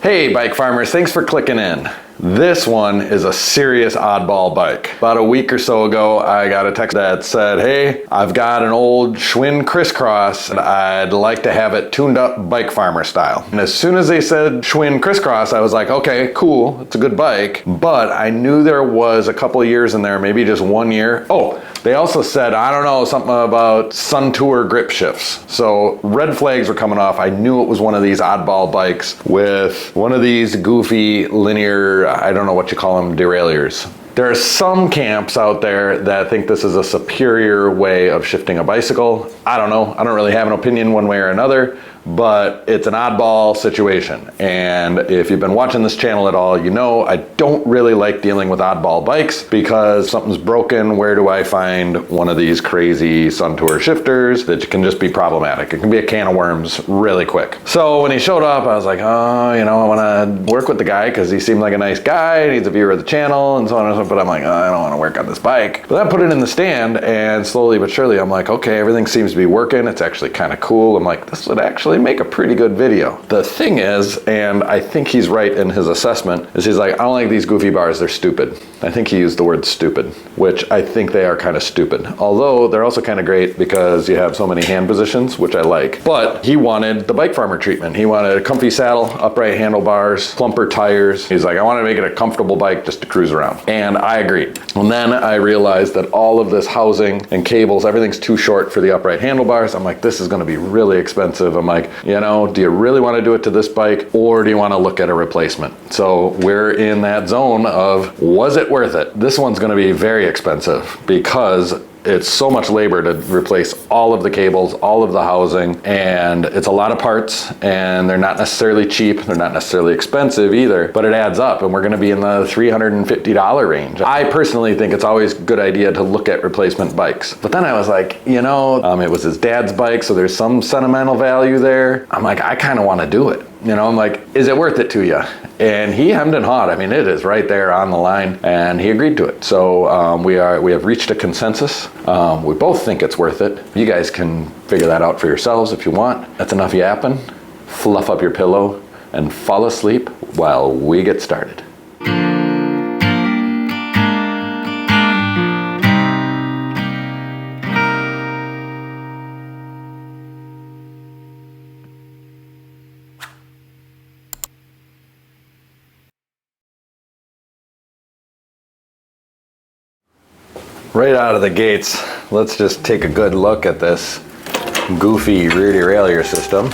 Hey bike farmers, thanks for clicking in. This one is a serious oddball bike. About a week or so ago, I got a text that said, hey, I've got an old Schwinn Criss Cross and I'd like to have it tuned up BikeFarmer style. And as soon as they said Schwinn Criss Cross, I was like, okay, cool, it's a good bike. But I knew there was a couple of years in there, maybe just 1 year. Oh, they also said, I don't know, something about Suntour grip shifts. So red flags were coming off. I knew it was one of these oddball bikes with one of these goofy linear, I don't know what you call them, derailleurs. There are some camps out there that think this is a superior way of shifting a bicycle. I don't know. I don't really have an opinion one way or another, but it's an oddball situation. And if you've been watching this channel at all, you know I don't really like dealing with oddball bikes because something's broken. Where do I find one of these crazy Suntour shifters that can just be problematic? It can be a can of worms really quick. So when he showed up, I was like, oh, you know, I want to work with the guy because he seemed like a nice guy. He's a viewer of the channel and so on and so forth. But I'm like, oh, I don't want to work on this bike. But I put it in the stand and slowly but surely I'm like, okay, everything seems to be working. It's actually kind of cool. I'm like, this would actually make a pretty good video. The thing is, and I think he's right in his assessment, is he's like, I don't like these goofy bars, they're stupid. I think he used the word stupid, which I think they are kind of stupid. Although they're also kind of great because you have so many hand positions, which I like. But he wanted the BikeFarmer treatment. He wanted a comfy saddle, upright handlebars, plumper tires. He's like, I want to make it a comfortable bike just to cruise around. And I agreed. And then I realized that all of this housing and cables, everything's too short for the upright handlebars. I'm like, this is going to be really expensive. I'm like, you know, do you really want to do it to this bike or do you want to look at a replacement? So we're in that zone of, was it worth it? This one's going to be very expensive because it's so much labor to replace all of the cables, all of the housing, and it's a lot of parts and they're not necessarily cheap. They're not necessarily expensive either, but it adds up and we're going to be in the $350 range. I personally think it's always a good idea to look at replacement bikes. But then I was like, you know, it was his dad's bike, so there's some sentimental value there. I'm like, I kind of want to do it. You know, I'm like, is it worth it to you? And he hemmed and hawed. I mean, it is right there on the line, and he agreed to it. So we have reached a consensus. We both think it's worth it. You guys can figure that out for yourselves if you want. That's enough yapping. Fluff up your pillow and fall asleep while we get started. Right out of the gates, let's just take a good look at this goofy rear derailleur system.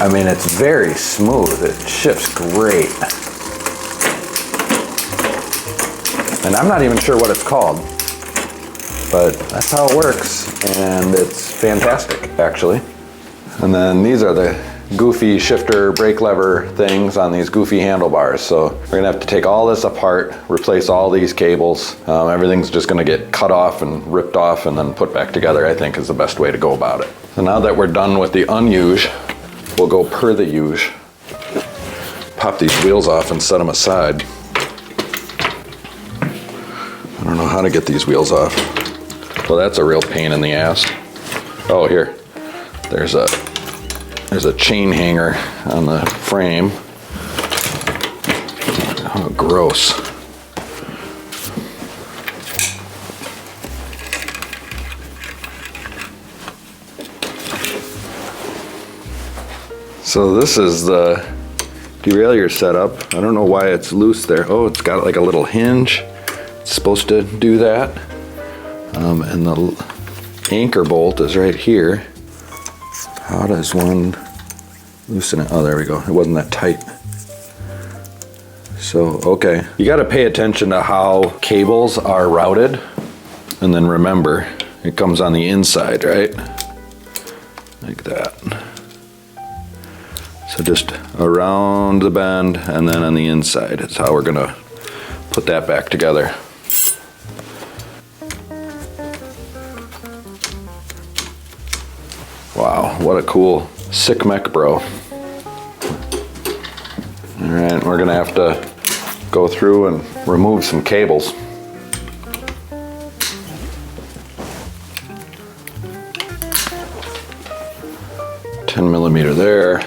I mean, it's very smooth. It shifts great. And I'm not even sure what it's called, but that's how it works. And it's fantastic, actually. And then these are the goofy shifter brake lever things on these goofy handlebars. So we're gonna have to take all this apart, replace all these cables. Everything's just gonna get cut off and ripped off and then put back together, I think is the best way to go about it. So now that we're done with the unusual, we'll go per the usual. Pop these wheels off and set them aside. I don't know how to get these wheels off. Well, that's a real pain in the ass. Oh, here, there's a chain hanger on the frame. Oh, gross. So this is the derailleur setup. I don't know why it's loose there. Oh, it's got like a little hinge. It's supposed to do that. And the anchor bolt is right here. How does one loosen it? Oh, there we go. It wasn't that tight. So, okay. You got to pay attention to how cables are routed. And then remember, it comes on the inside, right? Like that. So just around the bend and then on the inside. It's how we're going to put that back together. Wow, what a cool sick mech, bro. All right, we're gonna have to go through and remove some cables. 10 millimeter there.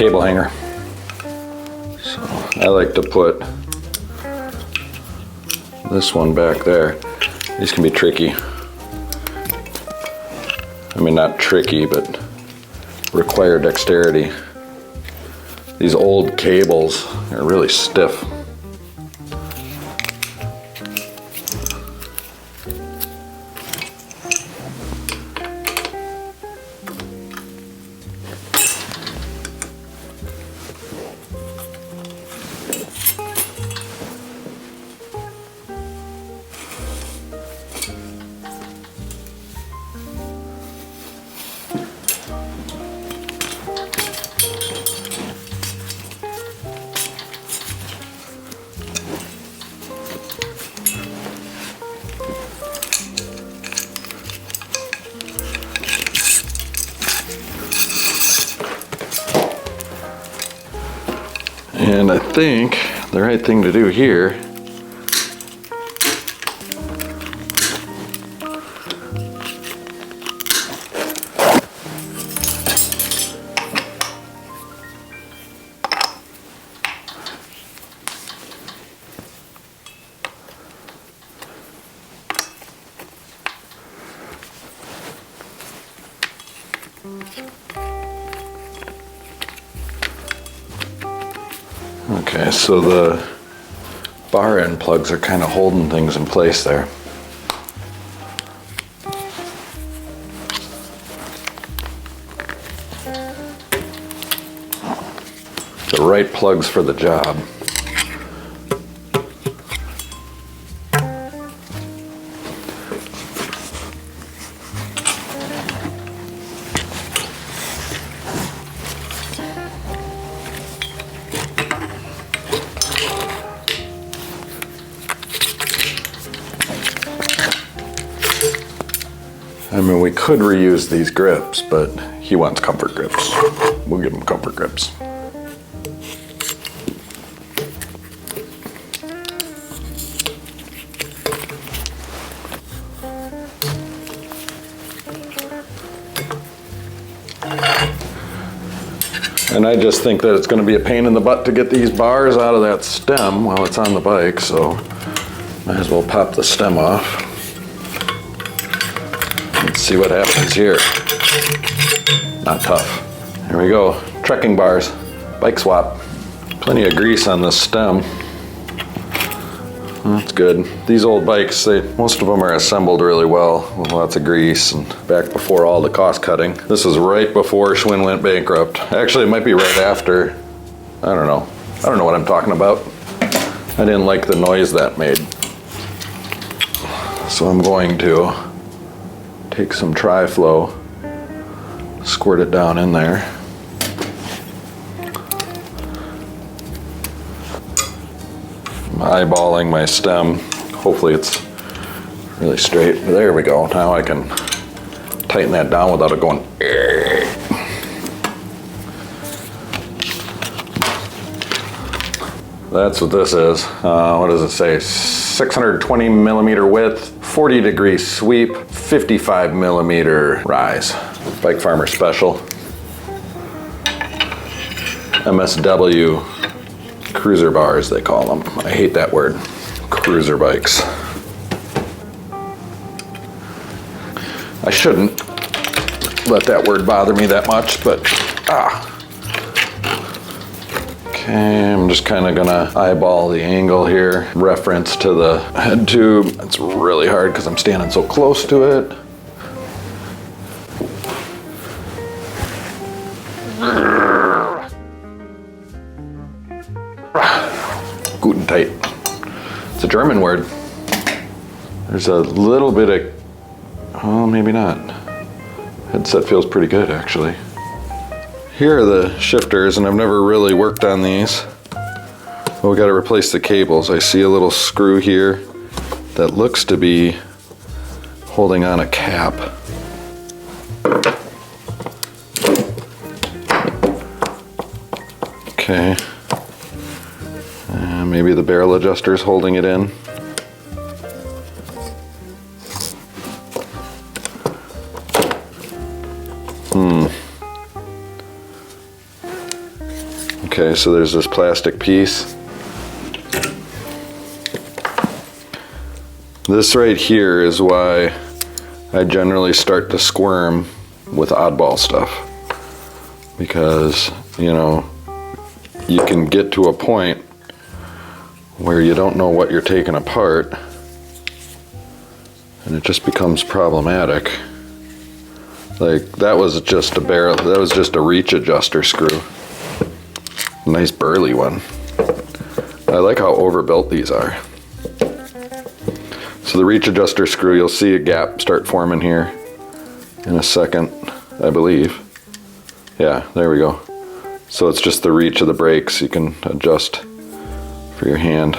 cable hanger. So I like to put this one back there. These can be tricky. I mean, not tricky, but require dexterity. These old cables are really stiff. And I think the right thing to do here Okay, so the bar end plugs are kind of holding things in place there. The right plugs for the job. I mean, we could reuse these grips, but he wants comfort grips. We'll give him comfort grips. And I just think that it's going to be a pain in the butt to get these bars out of that stem while it's on the bike, so might as well pop the stem off. Let's see what happens here. Not tough. Here we go. Trekking bars. Bike swap. Plenty of grease on this stem. That's good. These old bikes, most of them are assembled really well with lots of grease, and back before all the cost cutting. This is right before Schwinn went bankrupt. Actually, it might be right after. I don't know. I don't know what I'm talking about. I didn't like the noise that made. So I'm going to take some Tri-Flow, squirt it down in there. I'm eyeballing my stem. Hopefully it's really straight. There we go. Now I can tighten that down without it going. That's what this is. What does it say? 620 millimeter width, 40 degree sweep, 55 millimeter rise. BikeFarmer special. MSW cruiser bars, they call them. I hate that word. Cruiser bikes. I shouldn't let that word bother me that much, but Okay, I'm just kind of gonna eyeball the angle here. Reference to the head tube. It's really hard because I'm standing so close to it. Guten tight. It's a German word. There's a little bit of, oh, maybe not. Headset feels pretty good, actually. Here are the shifters, and I've never really worked on these. Well, we got to replace the cables. I see a little screw here that looks to be holding on a cap. Okay. Maybe the barrel adjuster is holding it in. Okay, so there's this plastic piece. This right here is why I generally start to squirm with oddball stuff, because, you know, you can get to a point where you don't know what you're taking apart, and it just becomes problematic. Like, that was just a reach adjuster screw. Nice burly one. I like how overbuilt these are. So the reach adjuster screw, you'll see a gap start forming here in a second, I believe. Yeah, there we go. So it's just the reach of the brakes you can adjust for your hand.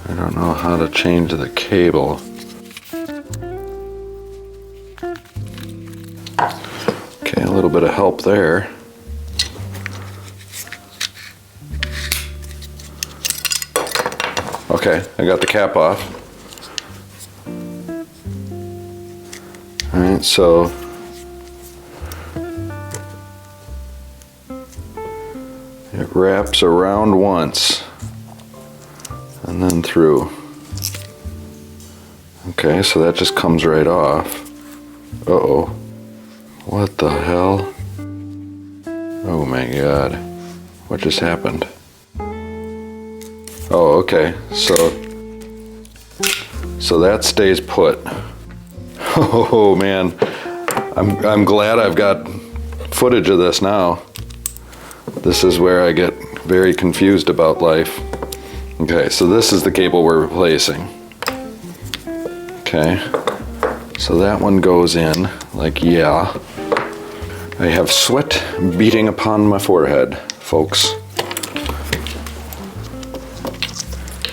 I don't know how to change the cable. Okay, a little bit of help there. Okay, I got the cap off. All right, so it wraps around once and then through. Okay, so that just comes right off. Uh-oh. What the hell? Oh my god. What just happened? Oh, okay. So that stays put. Oh man. I'm glad I've got footage of this now. This is where I get very confused about life. Okay, so this is the cable we're replacing. Okay. So that one goes in, like, yeah. I have sweat beating upon my forehead, folks.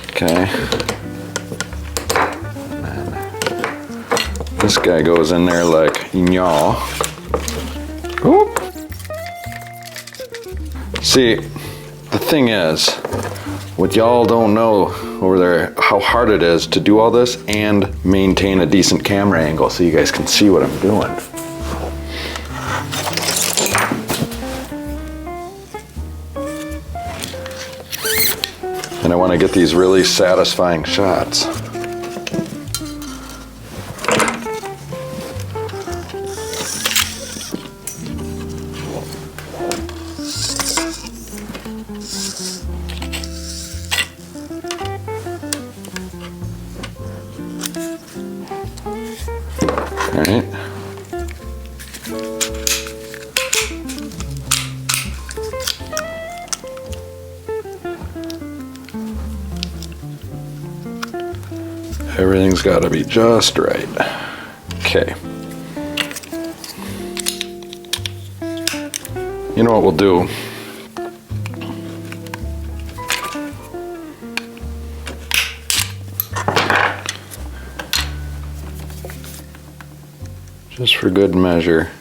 Okay. And this guy goes in there like, yaw. Oop. See, the thing is, what y'all don't know over there, how hard it is to do all this and maintain a decent camera angle so you guys can see what I'm doing. And I want to get these really satisfying shots. All right. Everything's got to be just right. Okay. You know what we'll do? Just for good measure,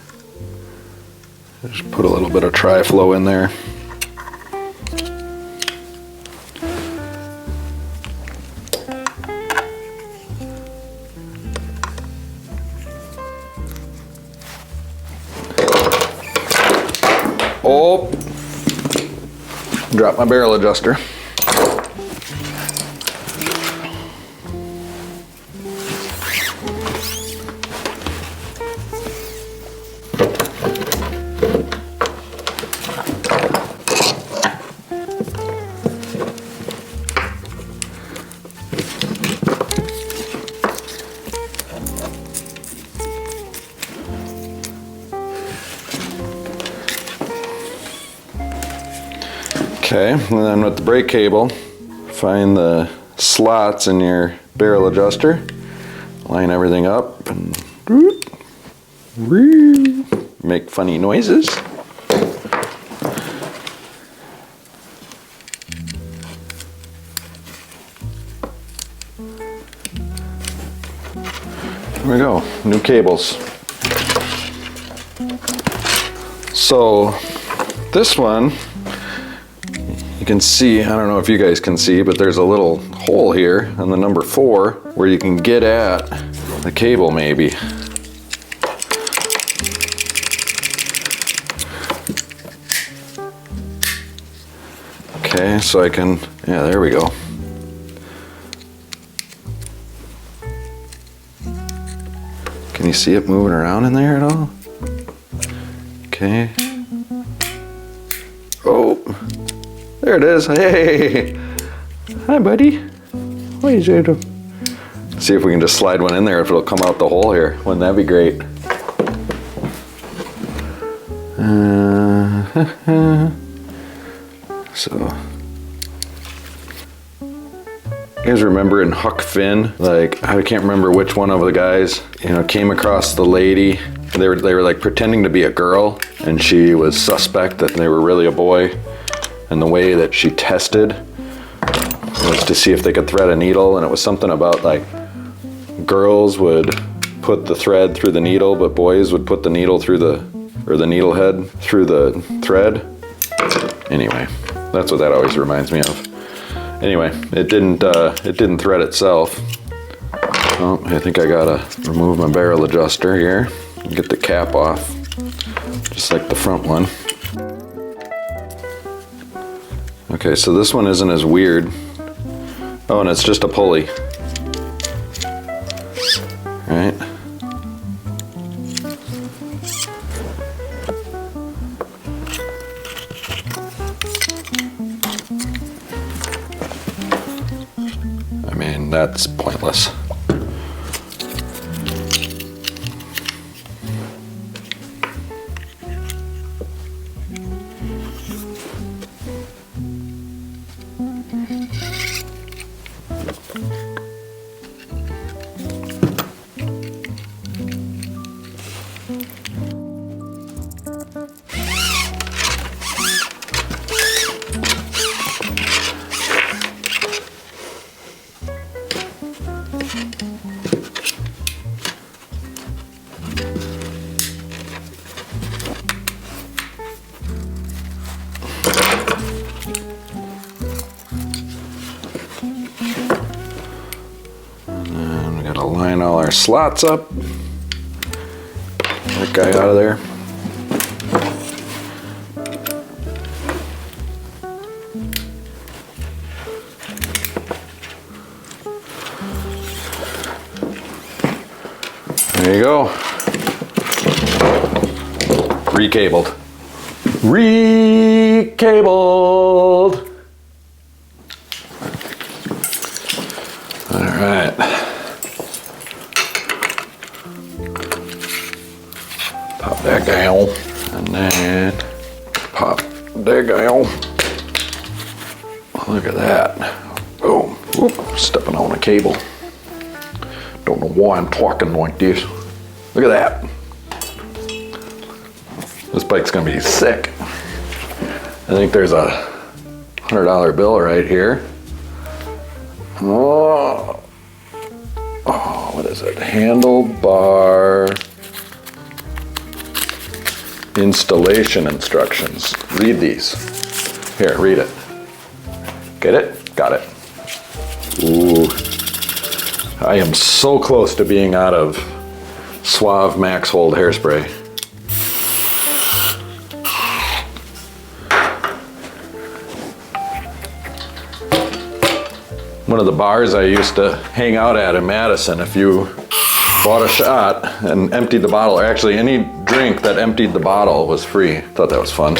just put a little bit of tri-flow in there. Oh, drop my barrel adjuster. Okay, and then with the brake cable, find the slots in your barrel adjuster, line everything up, and make funny noises. There we go, new cables. So this one, You can see, I don't know if you guys can see, but there's a little hole here on the number 4 where you can get at the cable maybe. Okay, so I can, yeah, there we go. Can you see it moving around in there at all? Okay. Oh, there it is. Hey, hi buddy. What is it? See if we can just slide one in there, if it'll come out the hole here. Wouldn't that be great? So, you guys remember in Huck Finn, like, I can't remember which one of the guys, you know, came across the lady. They were like pretending to be a girl, and she was suspect that they were really a boy. And the way that she tested was to see if they could thread a needle, and it was something about like girls would put the thread through the needle, but boys would put the needle through the needle head through the thread. Anyway, that's what that always reminds me of. Anyway, it didn't thread itself. Oh, I think I gotta remove my barrel adjuster here and get the cap off, just like the front one. Okay, so this one isn't as weird. Oh, and it's just a pulley. Right? I mean, that's pointless. Line all our slots up. That guy out of there. There you go. Recabled. Recabled. All right. Pop that guy on, and then pop that guy on. Look at that. Boom. Whoop. Stepping on a cable. Don't know why I'm talking like this. Look at that. This bike's gonna be sick. I think there's a $100 bill right here. Oh, what is it? Handlebar installation instructions. Read these. Here, read it. Get it? Got it. Ooh. I am so close to being out of Suave Max Hold hairspray. One of the bars I used to hang out at in Madison, if you bought a shot and emptied the bottle, or actually any drink that emptied the bottle was free. Thought that was fun.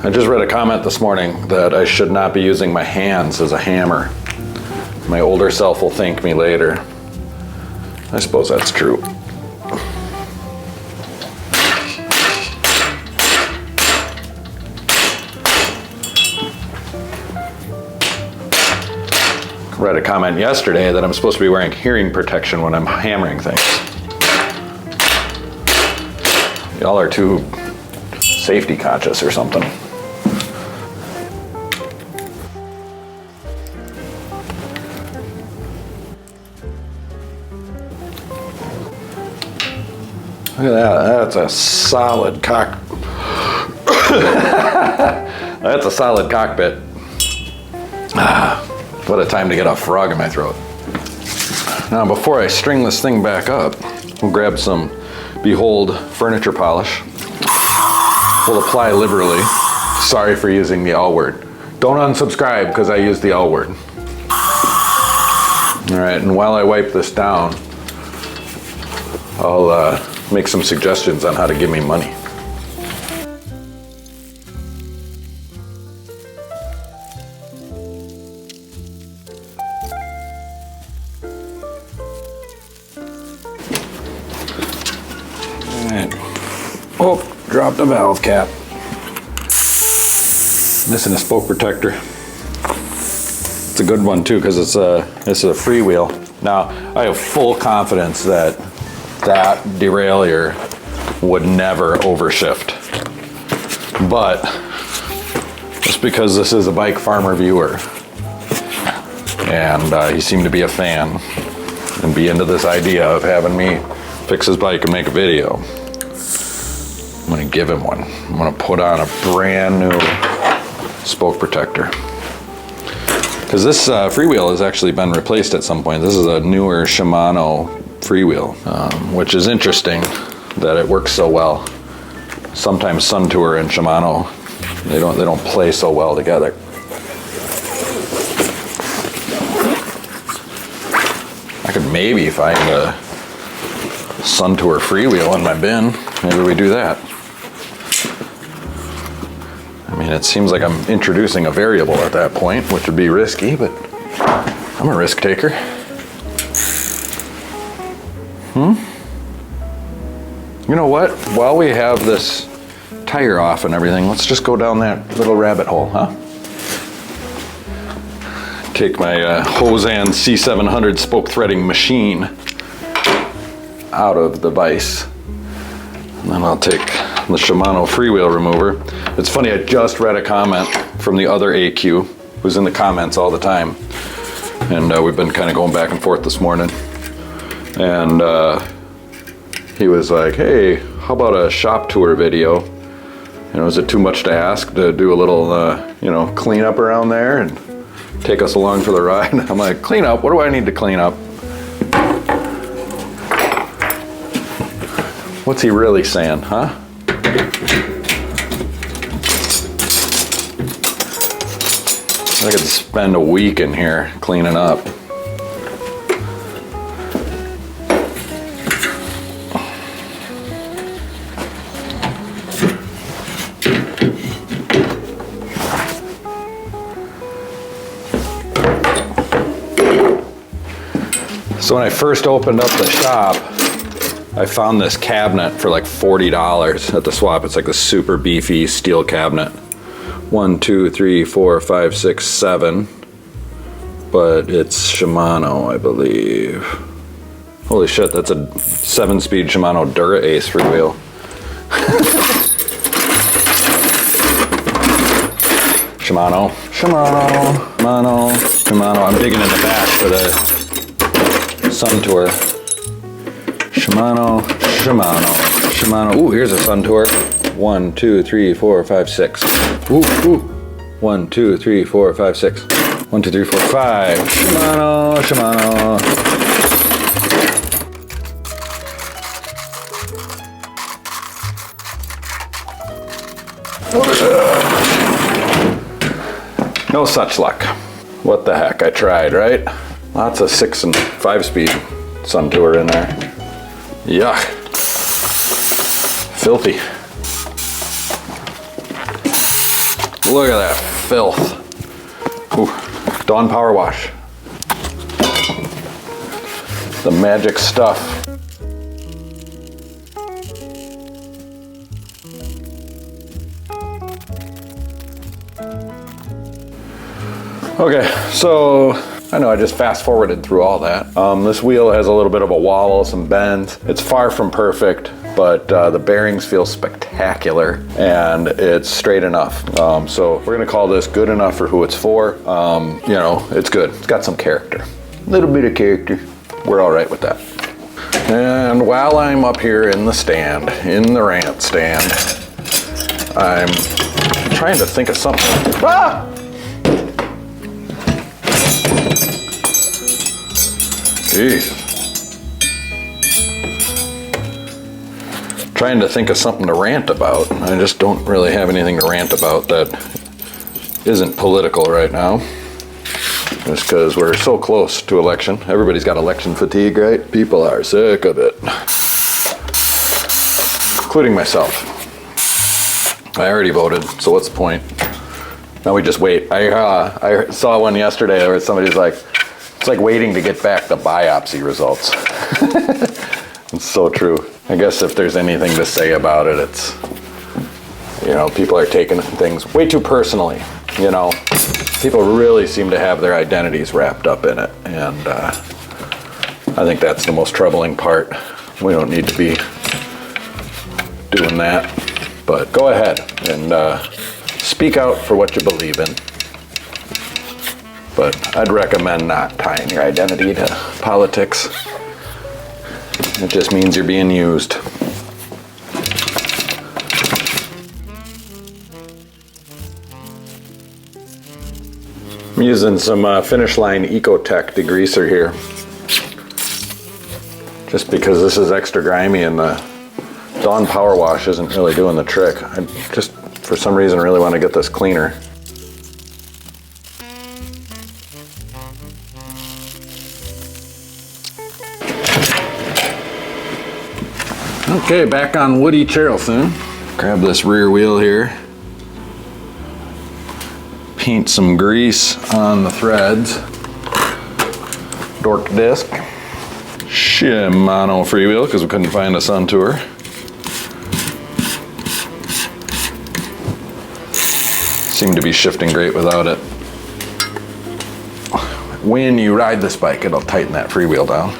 I just read a comment this morning that I should not be using my hands as a hammer. My older self will thank me later. I suppose that's true. Read a comment yesterday that I'm supposed to be wearing hearing protection when I'm hammering things. Y'all are too safety conscious or something. Look at that, that's a solid that's a solid cockpit. What a time to get a frog in my throat. Now before I string this thing back up, we'll grab some Behold furniture polish. We'll apply liberally. Sorry for using the L word. Don't unsubscribe because I use the L word. All right, and while I wipe this down, I'll make some suggestions on how to give me money. Oh, dropped the valve cap. Missing a spoke protector. It's a good one too because it's a freewheel. Now I have full confidence that that derailleur would never overshift, but just because this is a BikeFarmer viewer and he seemed to be a fan and be into this idea of having me fix his bike and make a video, I'm gonna give him one. I'm gonna put on a brand new spoke protector. Because this freewheel has actually been replaced at some point. This is a newer Shimano freewheel, which is interesting that it works so well. Sometimes Suntour and Shimano, they don't play so well together. I could maybe find a Suntour freewheel in my bin. Maybe we do that. I mean, it seems like I'm introducing a variable at that point, which would be risky, but I'm a risk taker. You know what? While we have this tire off and everything, let's just go down that little rabbit hole, huh? Take my Hosan C700 spoke threading machine out of the vise. And then I'll take the Shimano freewheel remover. It's funny, I just read a comment from the other AQ, who's in the comments all the time. And we've been kind of going back and forth this morning. And he was like, hey, how about a shop tour video? You know, is it too much to ask to do a little, you know, cleanup around there and take us along for the ride? I'm like, clean up? What do I need to clean up? What's he really saying, huh? I could spend a week in here cleaning up. So when I first opened up the shop, I found this cabinet for like $40 at the swap. It's like a super beefy steel cabinet. 1, 2, 3, 4, 5, 6, 7. But it's Shimano, I believe. Holy shit, that's a 7-speed Shimano Dura Ace freewheel. Shimano, Shimano, Shimano, Shimano. I'm digging in the back for the Suntour. Shimano, Shimano, Shimano. Ooh, here's a Suntour. 1, 2, 3, 4, 5, 6. Ooh, ooh. 1, 2, 3, 4, 5, 6. 1, 2, 3, 4, 5. Shimano, Shimano. No such luck. What the heck, I tried, right? Lots of 6 and 5-speed Suntour in there. Yuck. Filthy. Look at that filth. Ooh, Dawn Power Wash. The magic stuff. Okay, so I know I just fast forwarded through all that. This wheel has a little bit of a wobble, some bends. It's far from perfect, but the bearings feel spectacular and it's straight enough. So we're gonna call this good enough for who it's for. You know, it's good. It's got some character. A little bit of character. We're all right with that. And while I'm up here in the stand, in the rant stand, I'm trying to think of something. Ah! Jeez. Trying to think of something to rant about. I just don't really have anything to rant about that isn't political right now. Just because we're so close to election. Everybody's got election fatigue, right? People are sick of it. Including myself. I already voted, so what's the point? Now we just wait. I saw one yesterday where somebody's like, it's like waiting to get back the biopsy results. It's so true. I guess if there's anything to say about it, it's, you know, people are taking things way too personally, you know. People really seem to have their identities wrapped up in it, and I think that's the most troubling part. We don't need to be doing that, but go ahead and speak out for what you believe in. But I'd recommend not tying your identity to politics. It just means you're being used. I'm using some Finish Line Ecotech degreaser here. Just because this is extra grimy and the Dawn Power Wash isn't really doing the trick. I just, for some reason, really want to get this cleaner. Okay, back on Woody Charleston. Grab this rear wheel here. Paint some grease on the threads. Dork disc. Shimano freewheel because we couldn't find a Suntour. Seemed to be shifting great without it. When you ride this bike, it'll tighten that freewheel down.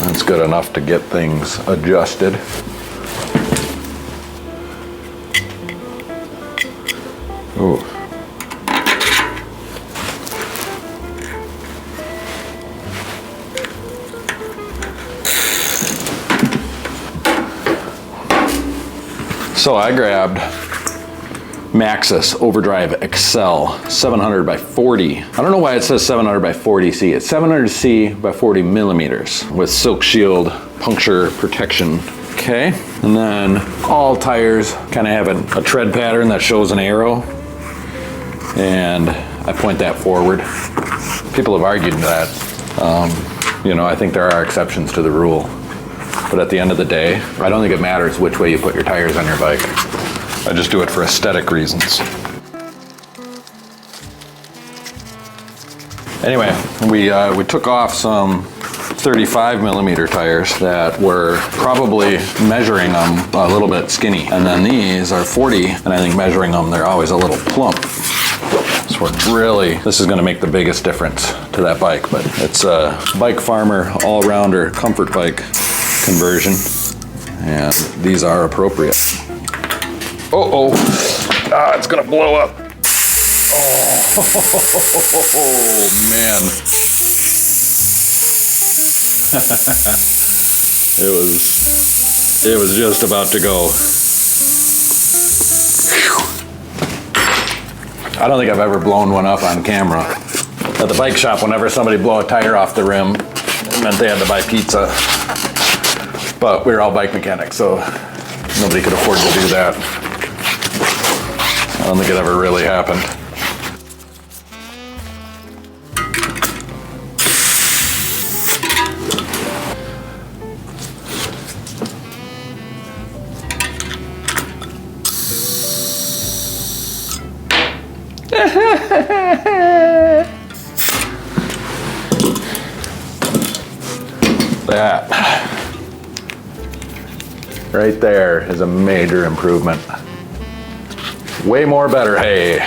That's good enough to get things adjusted. Ooh. So I grabbed Maxxis Overdrive Excel 700 by 40. I don't know why it says 700 by 40C. It's 700C by 40 millimeters with Silk Shield puncture protection. Okay, and then all tires kind of have a tread pattern that shows an arrow, and I point that forward. People have argued that. You know, I think there are exceptions to the rule, but at the end of the day, I don't think it matters which way you put your tires on your bike. I just do it for aesthetic reasons. Anyway, we took off some 35 millimeter tires that were probably measuring them a little bit skinny. And then these are 40, and I think measuring them, they're always a little plump. So this is gonna make the biggest difference to that bike, but it's a BikeFarmer all-rounder comfort bike conversion, and these are appropriate. Oh, it's gonna blow up. Oh, man. It was just about to go. Whew. I don't think I've ever blown one up on camera. At the bike shop, whenever somebody blew a tire off the rim, it meant they had to buy pizza. But we were all bike mechanics, so nobody could afford to do that. I don't think it ever really happened. That right there is a major improvement. Way more better hay.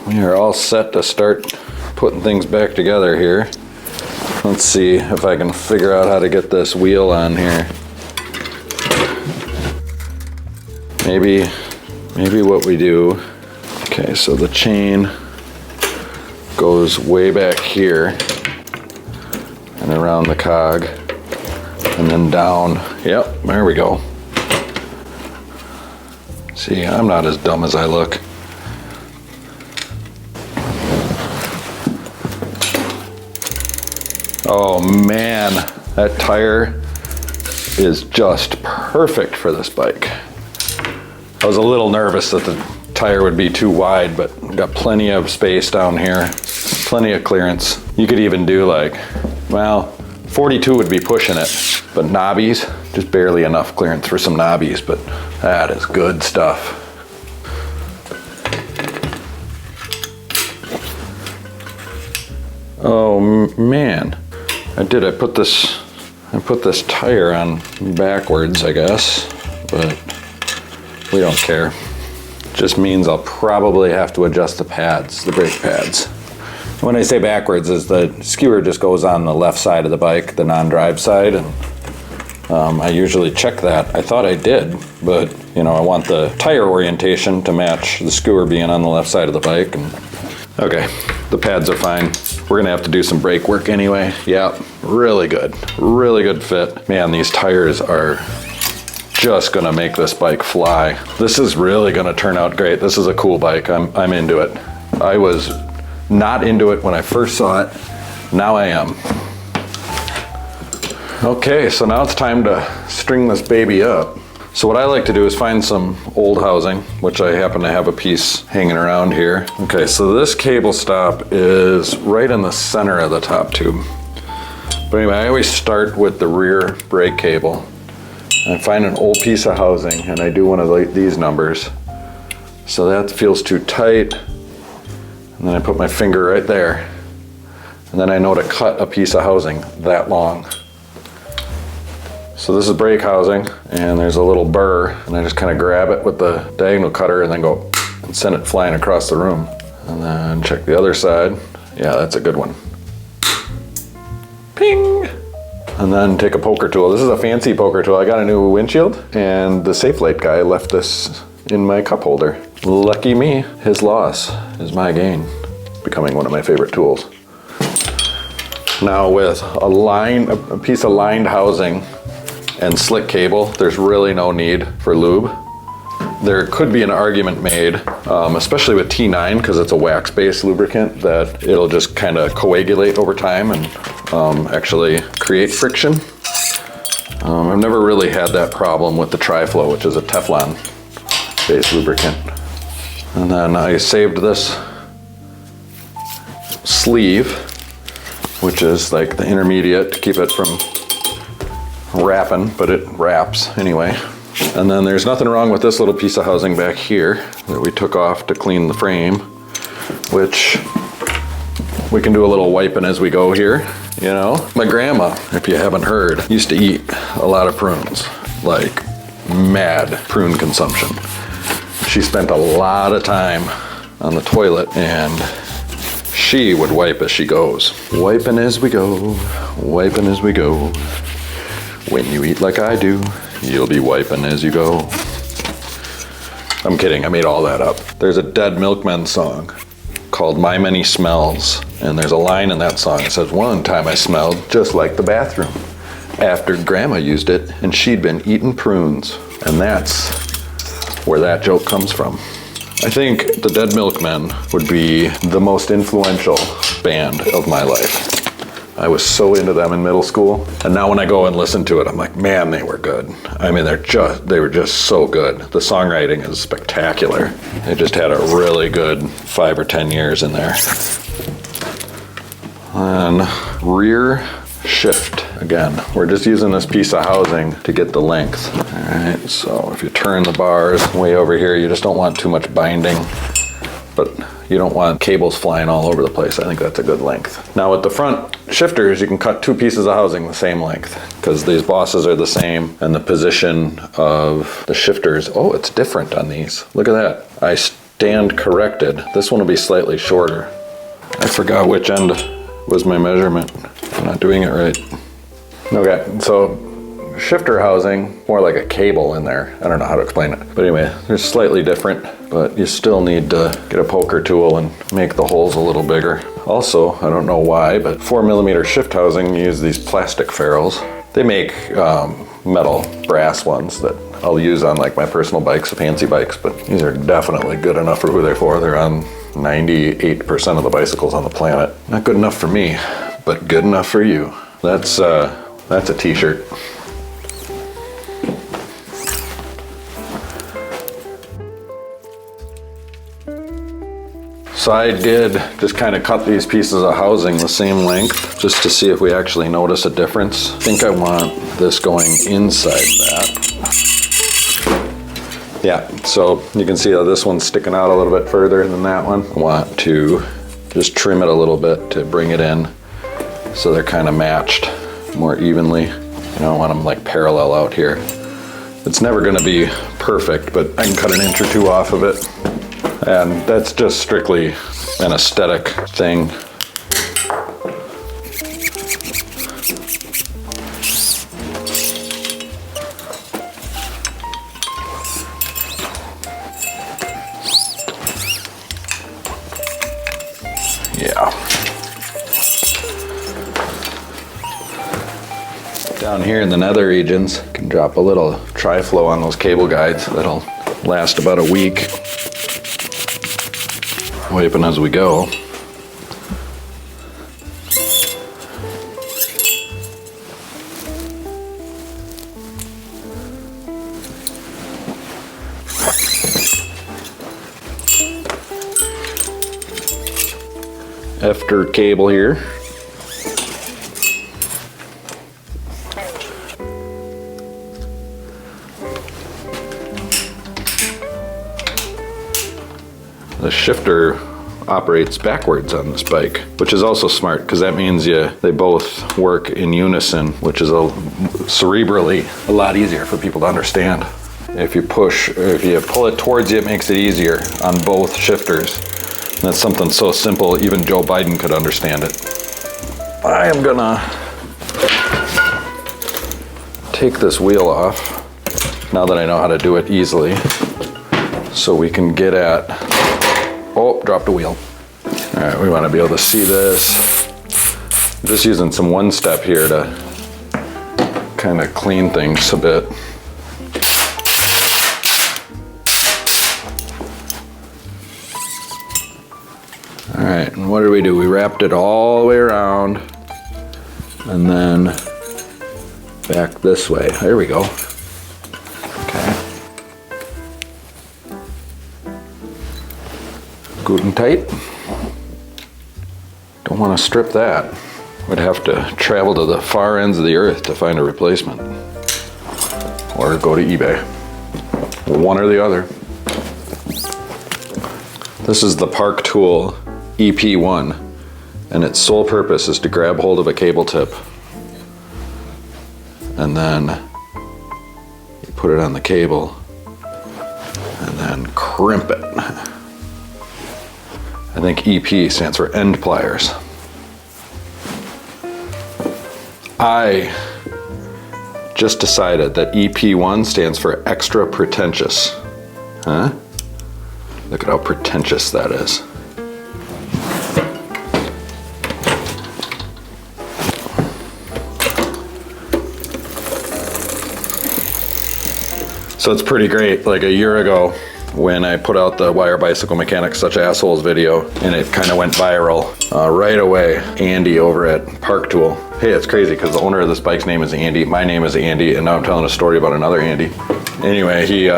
We are all set to start putting things back together here. Let's see if I can figure out how to get this wheel on here. Maybe what we do, okay, so the chain goes way back here and around the cog and then down. Yep, there we go. See, I'm not as dumb as I look. Oh man, that tire is just perfect for this bike. I was a little nervous that the tire would be too wide, but got plenty of space down here, plenty of clearance. You could even do like, well, 42 would be pushing it, but knobbies, just barely enough clearance for some knobbies, but that is good stuff. Oh man, I put this tire on backwards, I guess, but we don't care. Just means I'll probably have to adjust the pads, the brake pads. When I say backwards, is the skewer just goes on the left side of the bike, the non-drive side, and I usually check that. I thought I did, but you know, I want the tire orientation to match the skewer being on the left side of the bike. And okay, the pads are fine. We're gonna have to do some brake work anyway. Yeah, really good fit. Man, these tires are just gonna make this bike fly. This is really gonna turn out great. This is a cool bike. I'm into it. I was not into it when I first saw it. Now I am. Okay, so now it's time to string this baby up. So what I like to do is find some old housing, which I happen to have a piece hanging around here. Okay, so this cable stop is right in the center of the top tube. But anyway, I always start with the rear brake cable. I find an old piece of housing and I do one of these numbers. So that feels too tight. And then I put my finger right there. And then I know to cut a piece of housing that long. So this is brake housing and there's a little burr and I just kind of grab it with the diagonal cutter and then go and send it flying across the room. And then check the other side. Yeah, that's a good one. Ping! And then take a poker tool. This is a fancy poker tool. I got a new windshield and the Safe Light guy left this in my cup holder. Lucky me. His loss is my gain. Becoming one of my favorite tools. Now with a piece of lined housing and slick cable, there's really no need for lube. There could be an argument made, especially with T9, because it's a wax-based lubricant, that it'll just kind of coagulate over time and actually create friction. I've never really had that problem with the Tri-Flow, which is a Teflon-based lubricant. And then I saved this sleeve, which is like the intermediate to keep it from wrapping, but it wraps anyway. And then there's nothing wrong with this little piece of housing back here that we took off to clean the frame, which we can do a little wiping as we go here, you know. My grandma, if you haven't heard, used to eat a lot of prunes, like mad prune consumption. She spent a lot of time on the toilet and she would wipe as she goes. Wiping as we go, wiping as we go. When you eat like I do, you'll be wiping as you go. I'm kidding, I made all that up. There's a Dead Milkmen song called My Many Smells, and there's a line in that song that says, one time I smelled just like the bathroom after Grandma used it and she'd been eating prunes. And that's where that joke comes from. I think the Dead Milkmen would be the most influential band of my life. I was so into them in middle school, and now when I go and listen to it, I'm like, man, they were good. I mean, they were just so good. The songwriting is spectacular. They just had a really good 5 or 10 years in there. And rear shift. Again, we're just using this piece of housing to get the length. All right, so if you turn the bars way over here, you just don't want too much binding, but you don't want cables flying all over the place. I think that's a good length. Now with the front shifters, you can cut 2 pieces of housing the same length because these bosses are the same and the position of the shifters, oh, it's different on these. Look at that. I stand corrected. This one will be slightly shorter. I forgot which end was my measurement. I'm not doing it right. Okay, so shifter housing, more like a cable in there. I don't know how to explain it. But anyway, they're slightly different, but you still need to get a poker tool and make the holes a little bigger. Also, I don't know why, but 4mm shift housing, you use these plastic ferrules. They make metal brass ones that I'll use on like my personal bikes, fancy bikes, but these are definitely good enough for who they're for. They're on 98% of the bicycles on the planet. Not good enough for me, but good enough for you. That's a t-shirt. So I did just kind of cut these pieces of housing the same length just to see if we actually notice a difference. I think I want this going inside that. Yeah, so you can see how this one's sticking out a little bit further than that one. I want to just trim it a little bit to bring it in so they're kind of matched more evenly. You don't want them like parallel out here. It's never gonna be perfect, but I can cut an inch or two off of it. And that's just strictly an aesthetic thing. Yeah. Down here in the nether regions, you can drop a little tri-flow on those cable guides. That'll last about a week. Wiping as we go. After cable here. The shifter operates backwards on this bike, which is also smart because that means they both work in unison, which is cerebrally a lot easier for people to understand. If you pull it towards you, it makes it easier on both shifters. And that's something so simple, even Joe Biden could understand it. I am gonna take this wheel off now that I know how to do it easily, so we can get at, oh, dropped a wheel. All right, we want to be able to see this. I'm just using some one step here to kind of clean things a bit. All right, and what did we do? We wrapped it all the way around and then back this way. There we go. Okay. Good and tight. Don't want to strip that. We'd have to travel to the far ends of the earth to find a replacement. Or go to eBay. One or the other. This is the Park Tool EP1, and its sole purpose is to grab hold of a cable tip and then you put it on the cable and then crimp it. I think EP stands for end pliers. I just decided that EP1 stands for extra pretentious. Huh? Look at how pretentious that is. So it's pretty great. Like a year ago, when I put out the Why Are Bicycle Mechanics Such Assholes video, and it kind of went viral, right away, Andy over at Park Tool. Hey, it's crazy because the owner of this bike's name is Andy, my name is Andy, and now I'm telling a story about another Andy. Anyway, he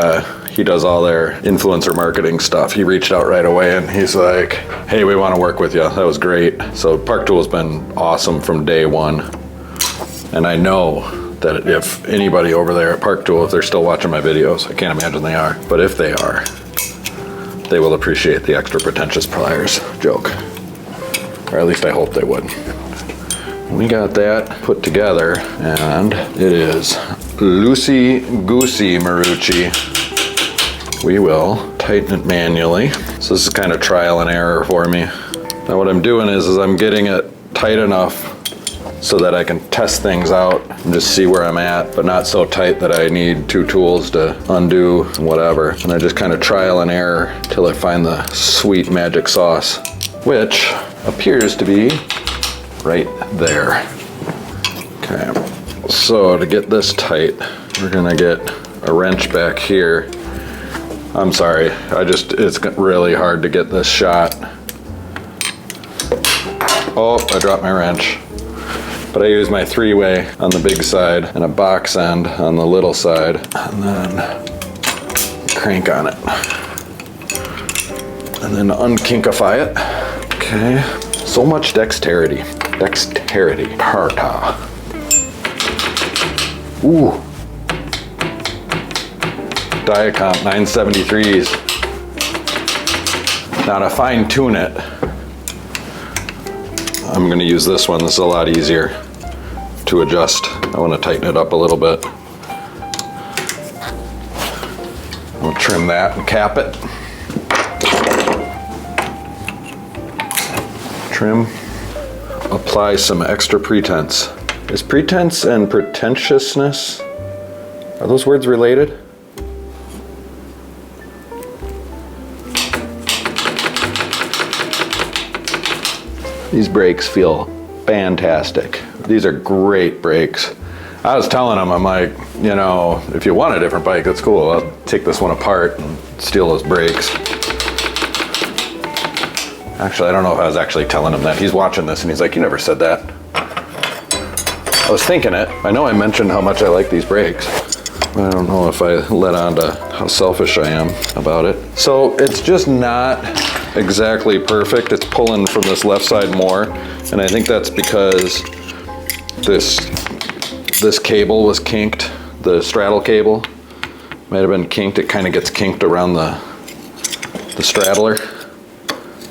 does all their influencer marketing stuff. He reached out right away and he's like, hey, we want to work with you. That was great. So Park Tool has been awesome from day one. And I know that if anybody over there at Park Tool, if they're still watching my videos, I can't imagine they are, but if they are, they will appreciate the extra pretentious pliers joke. Or at least I hope they would. We got that put together, and it is loosey-goosey, Marucci. We will tighten it manually. So this is kind of trial and error for me. Now what I'm doing is I'm getting it tight enough so that I can test things out and just see where I'm at, but not so tight that I need 2 tools to undo whatever. And I just kind of trial and error till I find the sweet magic sauce, which appears to be right there. Okay, so to get this tight, we're gonna get a wrench back here. I'm sorry, it's really hard to get this shot. Oh, I dropped my wrench. But I use my 3-way on the big side and a box end on the little side, and then crank on it. And then unkinkify it. Okay, so much dexterity. Dexterity, parta. Ooh. Diacomp 973s. Now to fine tune it, I'm gonna use this one. This is a lot easier to adjust. I wanna tighten it up a little bit. I'll trim that and cap it. Trim. Apply some extra pretense. Is pretense and pretentiousness, are those words related? These brakes feel fantastic. These are great brakes. I was telling them, I'm like, you know, if you want a different bike, that's cool. I'll take this one apart and steal those brakes. Actually, I don't know if I was actually telling him that. He's watching this and he's like, you never said that. I was thinking it. I know I mentioned how much I like these brakes. I don't know if I let on to how selfish I am about it. So it's just not exactly perfect. It's pulling from this left side more, and I think that's because this cable was kinked. The straddle cable might have been kinked. It kind of gets kinked around the straddler,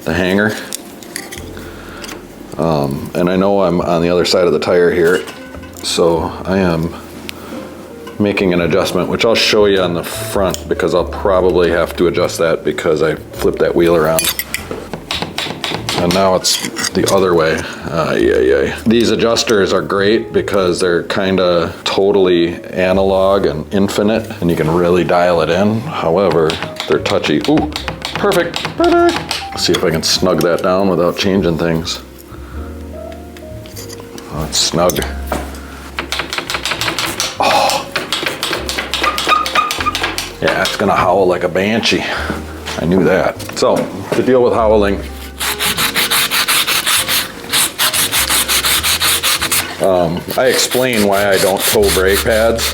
the hanger. And I know I'm on the other side of the tire here, so I am making an adjustment, which I'll show you on the front because I'll probably have to adjust that because I flipped that wheel around. And now it's the other way. These adjusters are great because they're kind of totally analog and infinite, and you can really dial it in. However, they're touchy. Ooh, perfect, perfect. Let's see if I can snug that down without changing things. Oh, it's snug. Yeah, it's gonna howl like a banshee. I knew that. So, to deal with howling, I explain why I don't tow brake pads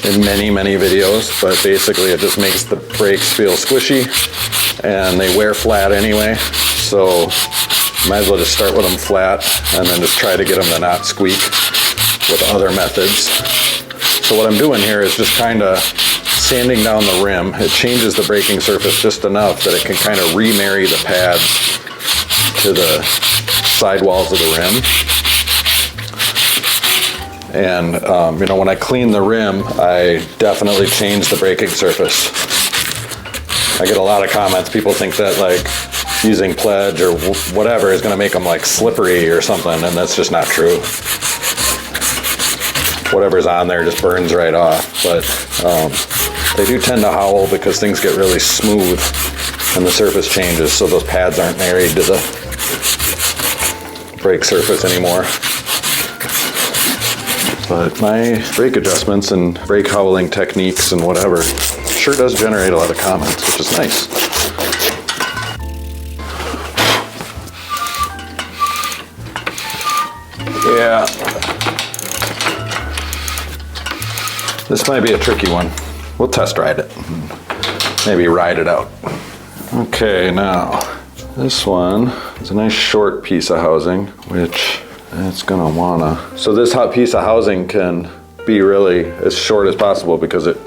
in many, many videos, but basically it just makes the brakes feel squishy and they wear flat anyway. So, might as well just start with them flat and then just try to get them to not squeak with other methods. So what I'm doing here is just kind of sanding down the rim. It changes the braking surface just enough that it can kind of remarry the pads to the sidewalls of the rim. And you know, when I clean the rim, I definitely change the braking surface. I get a lot of comments. People think that like using pledge or whatever is going to make them like slippery or something, and that's just not true. Whatever's on there just burns right off. But they do tend to howl because things get really smooth and the surface changes, so those pads aren't married to the brake surface anymore. But my brake adjustments and brake howling techniques and whatever sure does generate a lot of comments, which is nice. Yeah. This might be a tricky one. We'll test ride it. Maybe ride it out. Okay, now this one is a nice short piece of housing, which it's gonna wanna. So this hot piece of housing can be really as short as possible because it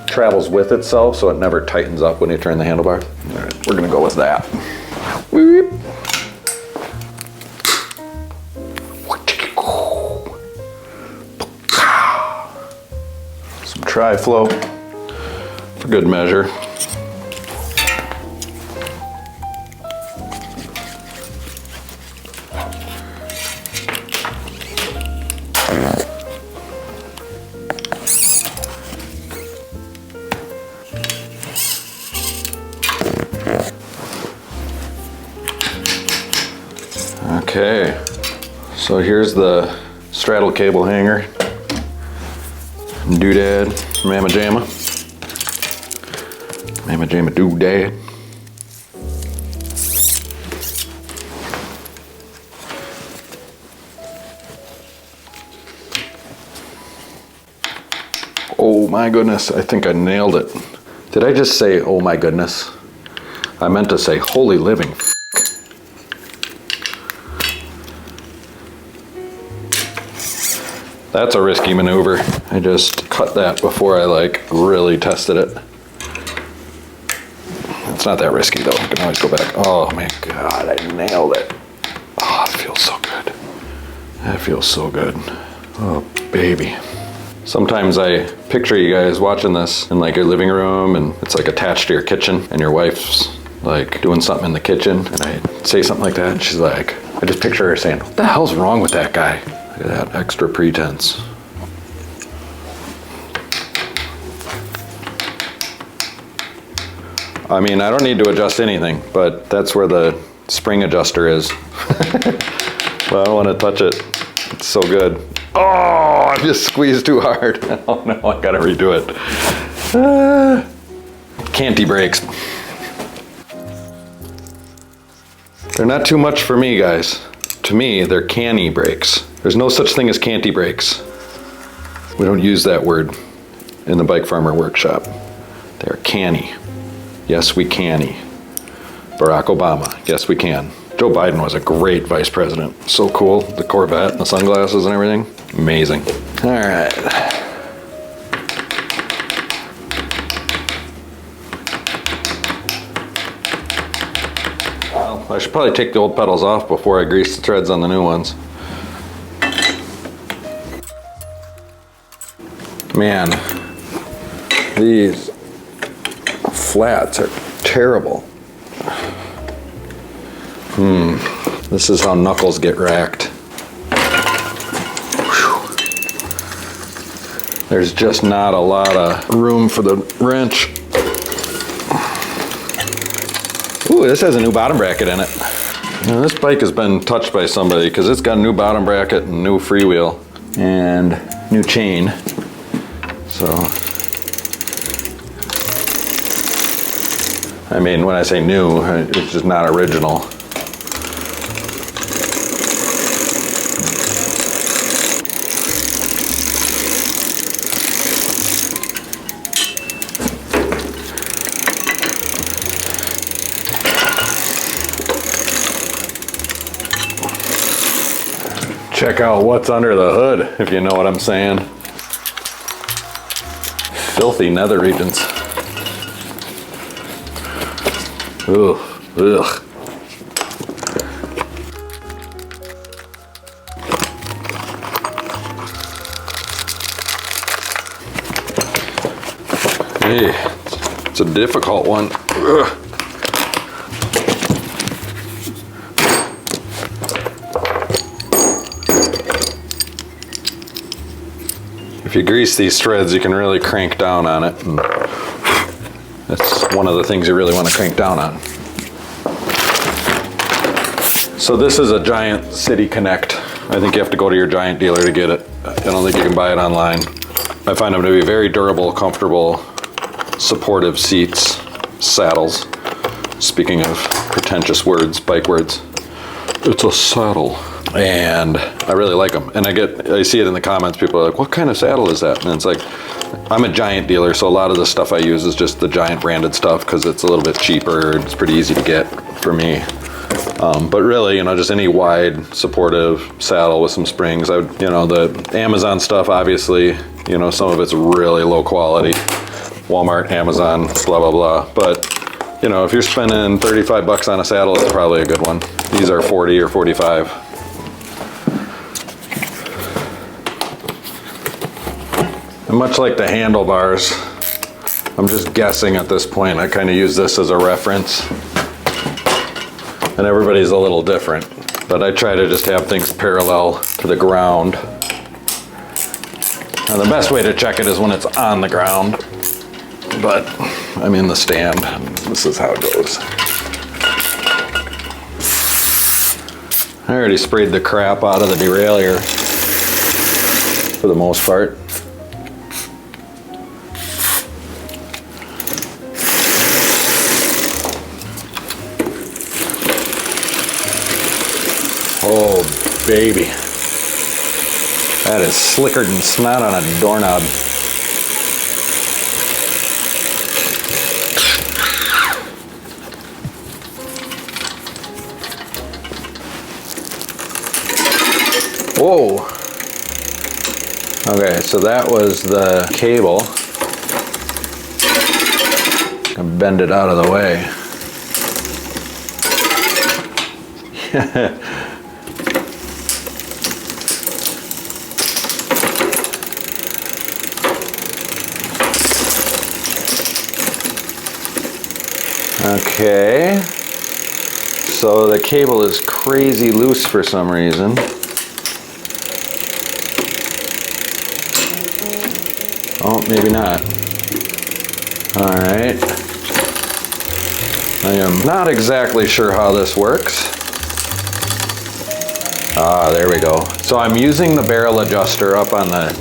travels with itself, so it never tightens up when you turn the handlebar. All right, we're gonna go with that. Weep. Some tri-flow for good measure. Okay, so here's the straddle cable hanger. Doodad from Mama Jamma. Mama Jamma doodad. Oh my goodness, I think I nailed it. Did I just say, oh my goodness? I meant to say, holy living f***. That's a risky maneuver. I just cut that before I like really tested it. It's not that risky though, I can always go back. Oh my God, I nailed it. Oh, it feels so good. That feels so good. Oh, baby. Sometimes I picture you guys watching this in like your living room and it's like attached to your kitchen and your wife's like doing something in the kitchen and I say something like that and she's like, I just picture her saying, what the hell's wrong with that guy? Look at that extra pretense. I mean, I don't need to adjust anything, but that's where the spring adjuster is. But I don't want to touch it. It's so good. Oh, I just squeezed too hard. Oh no, I gotta redo it. Canty brakes. They're not too much for me, guys. To me, they're canny brakes. There's no such thing as canty brakes. We don't use that word in the BikeFarmer workshop. They're canny. Yes, we canny. Barack Obama, yes we can. Joe Biden was a great vice president. So cool, the Corvette and the sunglasses and everything. Amazing. All right. Well, I should probably take the old pedals off before I grease the threads on the new ones. Man, these flats are terrible. This is how knuckles get racked. Whew. There's just not a lot of room for the wrench. Ooh, this has a new bottom bracket in it. Now, this bike has been touched by somebody because it's got a new bottom bracket and new freewheel and new chain. So, I mean, when I say new, it's just not original. Check out what's under the hood, if you know what I'm saying. Filthy nether regions. Ugh, ugh. Hey, it's a difficult one. Ugh. If you grease these threads, you can really crank down on it. And that's one of the things you really want to crank down on. So this is a Giant City Connect. I think you have to go to your Giant dealer to get it. I don't think you can buy it online. I find them to be very durable, comfortable, supportive seats, saddles. Speaking of pretentious words, bike words. It's a saddle. And I really like them. And I see it in the comments, people are like, what kind of saddle is that? And it's like, I'm a Giant dealer, so a lot of the stuff I use is just the Giant branded stuff because it's a little bit cheaper and it's pretty easy to get for me. But really, you know, just any wide, supportive saddle with some springs. The Amazon stuff, obviously, you know, some of it's really low quality. Walmart, Amazon, blah, blah, blah. But, you know, if you're spending 35 bucks on a saddle, it's probably a good one. These are 40 or 45. And much like the handlebars, I'm just guessing at this point. I kind of use this as a reference. And everybody's a little different. But I try to just have things parallel to the ground. Now the best way to check it is when it's on the ground. But I'm in the stand. This is how it goes. I already sprayed the crap out of the derailleur for the most part. Oh, baby. That is slicker than snot on a doorknob. Whoa. Okay, so that was the cable. I bend it out of the way. Okay, so the cable is crazy loose for some reason. Oh, maybe not. All right. I am not exactly sure how this works. Ah, there we go. So I'm using the barrel adjuster up on the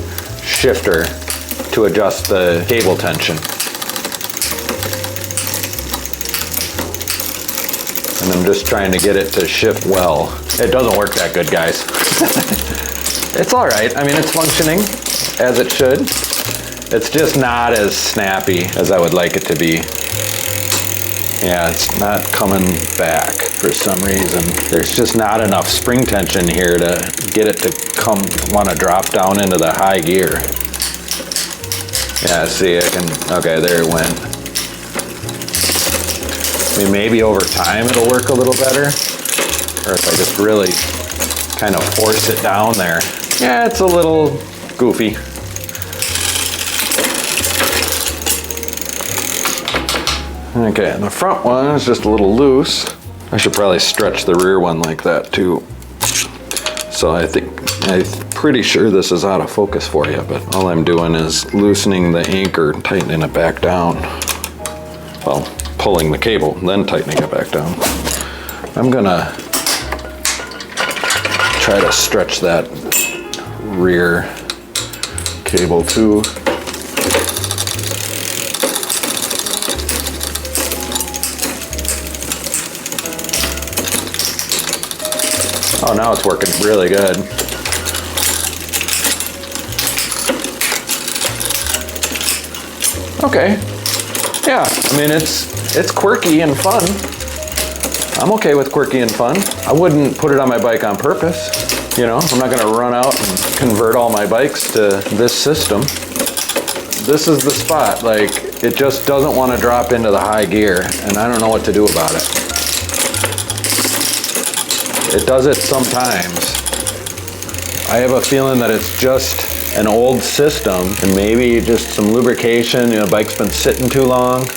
shifter to adjust the cable tension. And I'm just trying to get it to shift well. It doesn't work that good, guys. It's all right. I mean, it's functioning as it should. It's just not as snappy as I would like it to be. Yeah, it's not coming back for some reason. There's just not enough spring tension here to get it to want to drop down into the high gear. Yeah, see, I can, okay, there it went. I mean, maybe over time it'll work a little better, or if I just really kind of force it down there. Yeah, it's a little goofy. Okay, and the front one is just a little loose. I should probably stretch the rear one like that too. So I'm pretty sure this is out of focus for you, but all I'm doing is loosening the anchor, tightening it back down. Well, pulling the cable, then tightening it back down. I'm gonna try to stretch that rear cable too. Oh, now it's working really good. Okay. Yeah, I mean, it's quirky and fun. I'm okay with quirky and fun. I wouldn't put it on my bike on purpose. You know, I'm not gonna run out and convert all my bikes to this system. This is the spot. Like, it just doesn't want to drop into the high gear, and I don't know what to do about it. It does it sometimes. I have a feeling that it's just an old system and maybe just some lubrication. You know, bike's been sitting too long.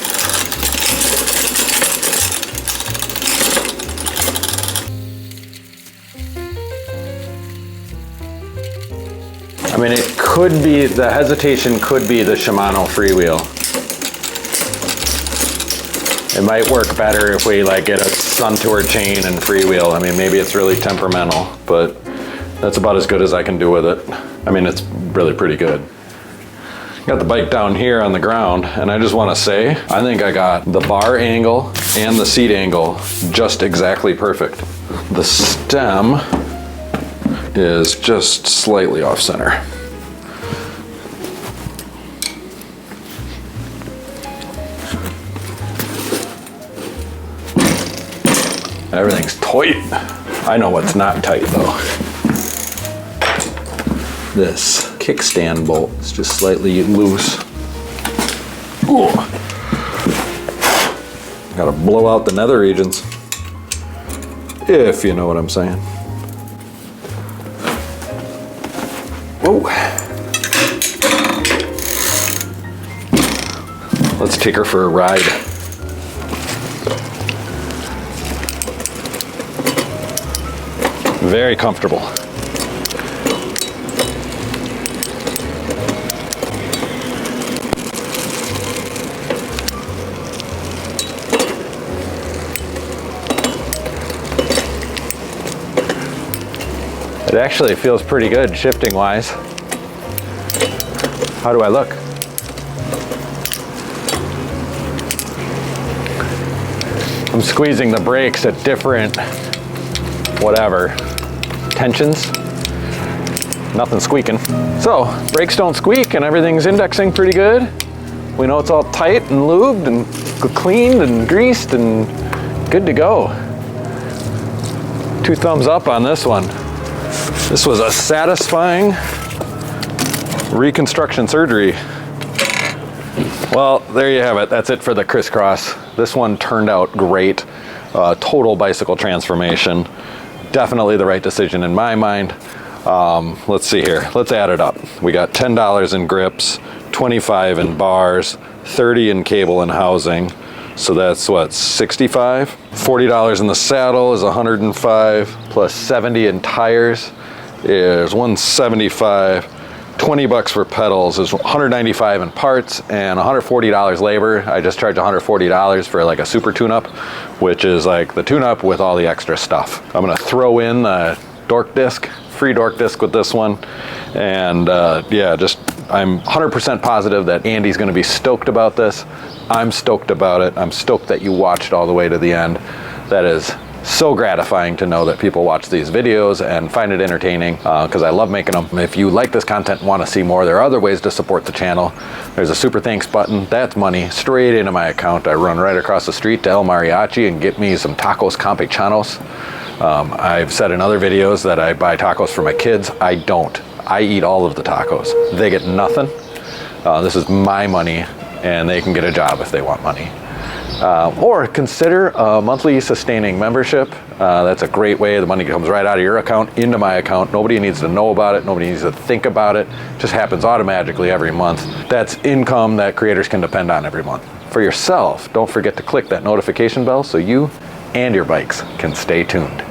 I mean, it could be, the hesitation could be the Shimano freewheel. It might work better if we like get a Suntour chain and freewheel. I mean, maybe it's really temperamental, but that's about as good as I can do with it. I mean, it's really pretty good. Got the bike down here on the ground, and I just want to say, I think I got the bar angle and the seat angle just exactly perfect. The stem is just slightly off center. Everything's tight. I know what's not tight though. This kickstand bolt is just slightly loose. Ooh. Gotta blow out the nether regions, if you know what I'm saying. Whoa. Let's take her for a ride. Very comfortable. It actually feels pretty good shifting wise. How do I look? I'm squeezing the brakes at different, whatever, tensions. Nothing squeaking. So, brakes don't squeak and everything's indexing pretty good. We know it's all tight and lubed and cleaned and greased and good to go. 2 thumbs up on this one. This was a satisfying reconstruction surgery. Well, there you have it. That's it for the Criss Cross. This one turned out great. Total bicycle transformation. Definitely the right decision in my mind. Let's see here. Let's add it up. We got $10 in grips, $25 in bars, $30 in cable and housing. So that's what, $65? $40 in the saddle is $105, plus $70 in tires is $175. $20 for pedals is $195 in parts and $140 labor. I just charge $140 for like a super tune-up, which is like the tune-up with all the extra stuff. I'm gonna throw in the dork disc, free dork disc with this one. And yeah, I'm 100% positive that Andy's gonna be stoked about this. I'm stoked about it. I'm stoked that you watched all the way to the end. That is so gratifying to know that people watch these videos and find it entertaining, because I love making them. If you like this content and want to see more, there are other ways to support the channel. There's a super thanks button. That's money straight into my account. I run right across the street to El Mariachi and get me some tacos campechanos. I've said in other videos that I buy tacos for my kids. I don't. I eat all of the tacos. They get nothing. This is my money, and they can get a job if they want money. Or consider a monthly sustaining membership. That's a great way. The money comes right out of your account into my account. Nobody needs to know about it. Nobody needs to think about it. It just happens automatically every month. That's income that creators can depend on every month. For yourself, don't forget to click that notification bell so you and your bikes can stay tuned.